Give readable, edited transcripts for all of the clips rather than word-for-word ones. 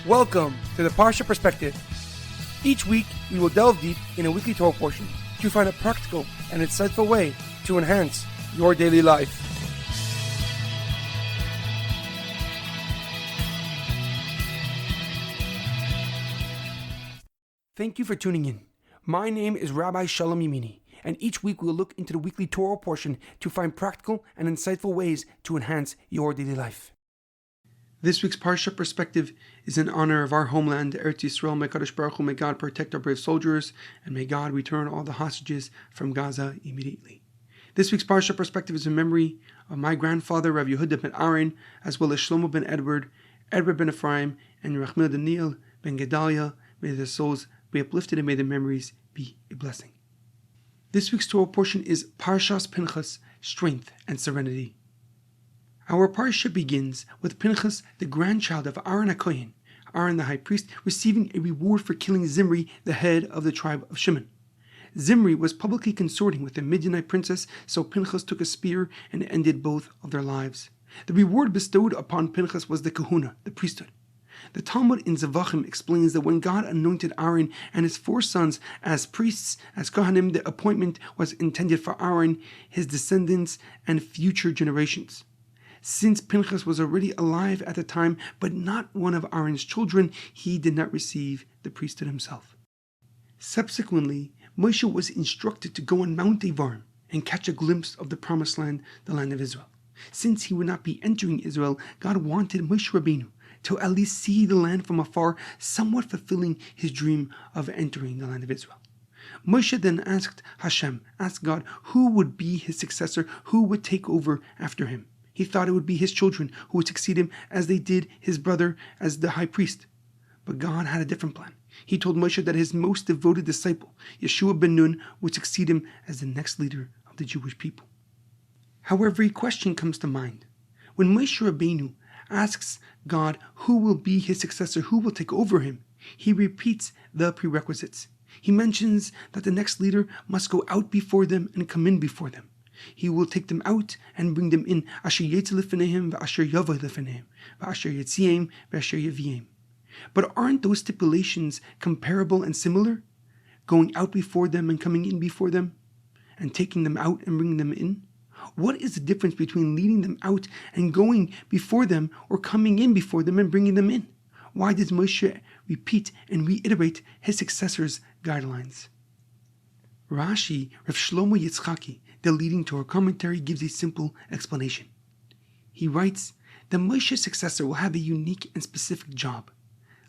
Welcome to the Parsha Perspective. Each week, we will delve deep in a weekly Torah portion to find a practical and insightful way to enhance your daily life. Thank you for tuning in. My name is Rabbi Shalom Yamini, and each week we will look into the weekly Torah portion to find practical and insightful ways to enhance your daily life. This week's Parsha Perspective is in honor of our homeland, Eretz Yisroel. May Kadosh Baruch Hu, may God protect our brave soldiers, and may God return all the hostages from Gaza immediately. This week's Parsha Perspective is in memory of my grandfather, Rav Yeudah Ben Aaron, as well as Shlomo Ben Edward, Edward Ben Efraim, and Yirachmiel Daniel Ben Gedalia. May their souls be uplifted and may their memories be a blessing. This week's Torah portion is Parsha Pinchas, Strength and Serenity. Our parsha begins with Pinchas, the grandchild of Aaron HaKohen, Aaron the high priest, receiving a reward for killing Zimri, the head of the tribe of Shimon. Zimri was publicly consorting with the Midianite princess, so Pinchas took a spear and ended both of their lives. The reward bestowed upon Pinchas was the kahuna, the priesthood. The Talmud in Zavachim explains that when God anointed Aaron and his 4 sons as priests, as Kohanim, the appointment was intended for Aaron, his descendants, and future generations. Since Pinchas was already alive at the time, but not one of Aaron's children, he did not receive the priesthood himself. Subsequently, Moshe was instructed to go on Mount Avarim and catch a glimpse of the promised land, the land of Israel. Since he would not be entering Israel, God wanted Moshe Rabbeinu to at least see the land from afar, somewhat fulfilling his dream of entering the land of Israel. Moshe then asked God, who would be his successor, who would take over after him. He thought it would be his children who would succeed him as they did his brother as the high priest. But God had a different plan. He told Moshe that his most devoted disciple, Yeshua ben Nun, would succeed him as the next leader of the Jewish people. However, a question comes to mind. When Moshe Rabbeinu asks God who will be his successor, who will take over him, he repeats the prerequisites. He mentions that the next leader must go out before them and come in before them. He will take them out and bring them in. Asher yetzi lefnehem v'asher yaveh lefnehem v'asher yetziem v'asher yaviem. But aren't those stipulations comparable and similar? Going out before them and coming in before them, and taking them out and bringing them in? What is the difference between leading them out and going before them, or coming in before them and bringing them in? Why does Moshe repeat and reiterate his successor's guidelines? Rashi, Rav Shlomo Yitzchaki, the leading Torah commentary, gives a simple explanation. He writes that Moshe's successor will have a unique and specific job,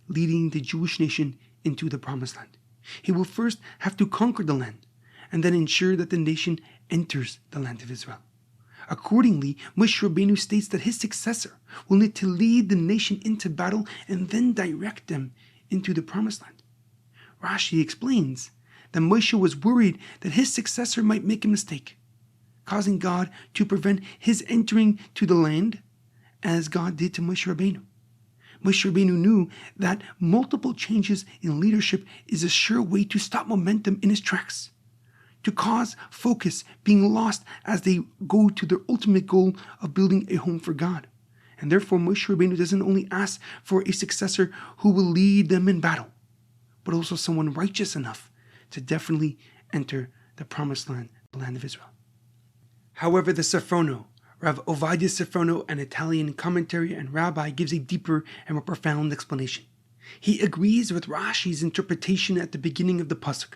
leading the Jewish nation into the promised land. He will first have to conquer the land, and then ensure that the nation enters the land of Israel. Accordingly, Moshe Rabbeinu states that his successor will need to lead the nation into battle and then direct them into the promised land. Rashi explains that Moshe was worried that his successor might make a mistake, causing God to prevent his entering to the land, as God did to Moshe Rabbeinu. Moshe Rabbeinu knew that multiple changes in leadership is a sure way to stop momentum in his tracks, to cause focus being lost as they go to their ultimate goal of building a home for God. And therefore Moshe Rabbeinu doesn't only ask for a successor who will lead them in battle, but also someone righteous enough to definitely enter the promised land, the land of Israel. However, the Sifrono, Rav Ovadia Sifrono, an Italian commentary and rabbi, gives a deeper and more profound explanation. He agrees with Rashi's interpretation at the beginning of the pasuk,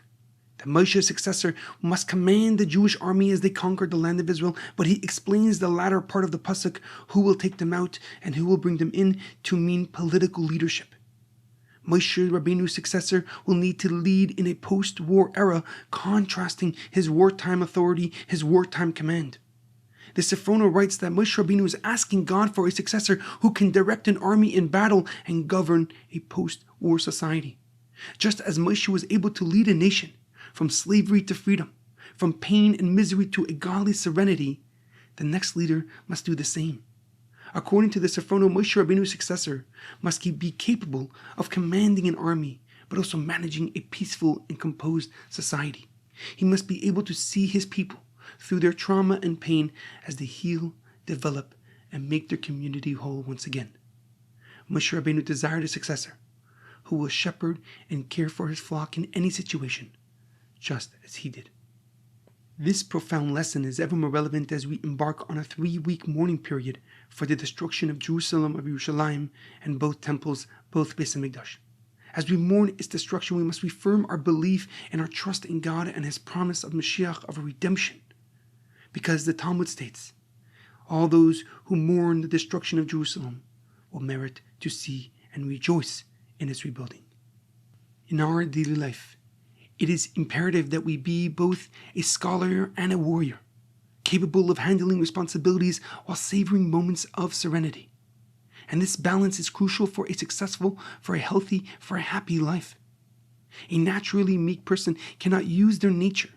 that Moshe's successor must command the Jewish army as they conquered the land of Israel, but he explains the latter part of the pasuk, who will take them out and who will bring them in, to mean political leadership. Moshe Rabbeinu's successor will need to lead in a post-war era, contrasting his wartime authority, his wartime command. The Sifrono writes that Moshe Rabbeinu is asking God for a successor who can direct an army in battle and govern a post-war society. Just as Moshe was able to lead a nation from slavery to freedom, from pain and misery to a godly serenity, the next leader must do the same. According to the Sifrono, Moshe Rabbeinu's successor must be capable of commanding an army, but also managing a peaceful and composed society. He must be able to see his people through their trauma and pain as they heal, develop, and make their community whole once again. Moshe Rabbeinu desired a successor who will shepherd and care for his flock in any situation, just as he did. This profound lesson is ever more relevant as we embark on a 3-week mourning period for the destruction of Jerusalem, of Yerushalayim, and both temples, both Beis HaMikdash. As we mourn its destruction, we must reaffirm our belief and our trust in God and His promise of Mashiach, of a redemption. Because the Talmud states, all those who mourn the destruction of Jerusalem will merit to see and rejoice in its rebuilding. In our daily life, it is imperative that we be both a scholar and a warrior, capable of handling responsibilities while savoring moments of serenity. And this balance is crucial for a successful, for a healthy, for a happy life. A naturally meek person cannot use their nature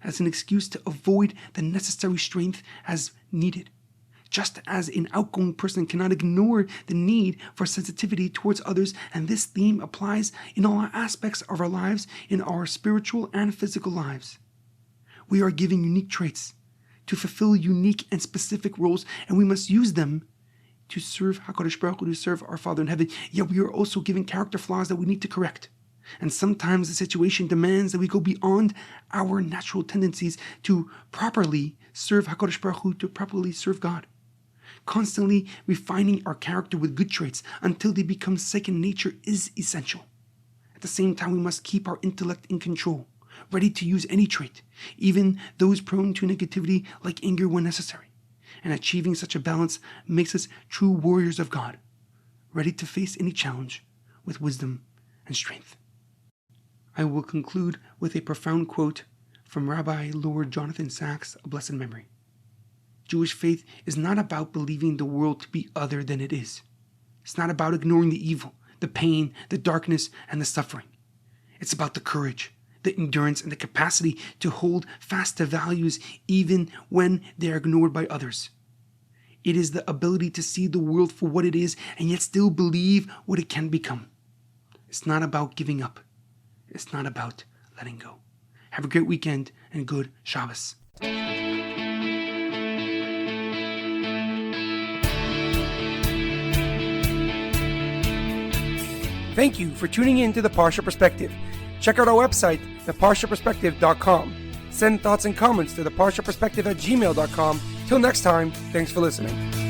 as an excuse to avoid the necessary strength as needed, just as an outgoing person cannot ignore the need for sensitivity towards others, and this theme applies in all aspects of our lives, in our spiritual and physical lives. We are given unique traits to fulfill unique and specific roles, and we must use them to serve HaKadosh Baruch Hu, to serve our Father in heaven. Yet we are also given character flaws that we need to correct. And sometimes the situation demands that we go beyond our natural tendencies to properly serve HaKadosh Baruch Hu, to properly serve God. Constantly refining our character with good traits until they become second nature is essential. At the same time, we must keep our intellect in control, ready to use any trait, even those prone to negativity like anger when necessary. And achieving such a balance makes us true warriors of God, ready to face any challenge with wisdom and strength. I will conclude with a profound quote from Rabbi Lord Jonathan Sacks of blessed memory. Jewish faith is not about believing the world to be other than it is. It's not about ignoring the evil, the pain, the darkness, and the suffering. It's about the courage, the endurance, and the capacity to hold fast to values even when they are ignored by others. It is the ability to see the world for what it is and yet still believe what it can become. It's not about giving up. It's not about letting go. Have a great weekend and good Shabbos. Thank you for tuning in to the Parsha Perspective. Check out our website, theparshaperspective.com. Send thoughts and comments to theparshaperspective@gmail.com. Till next time, thanks for listening.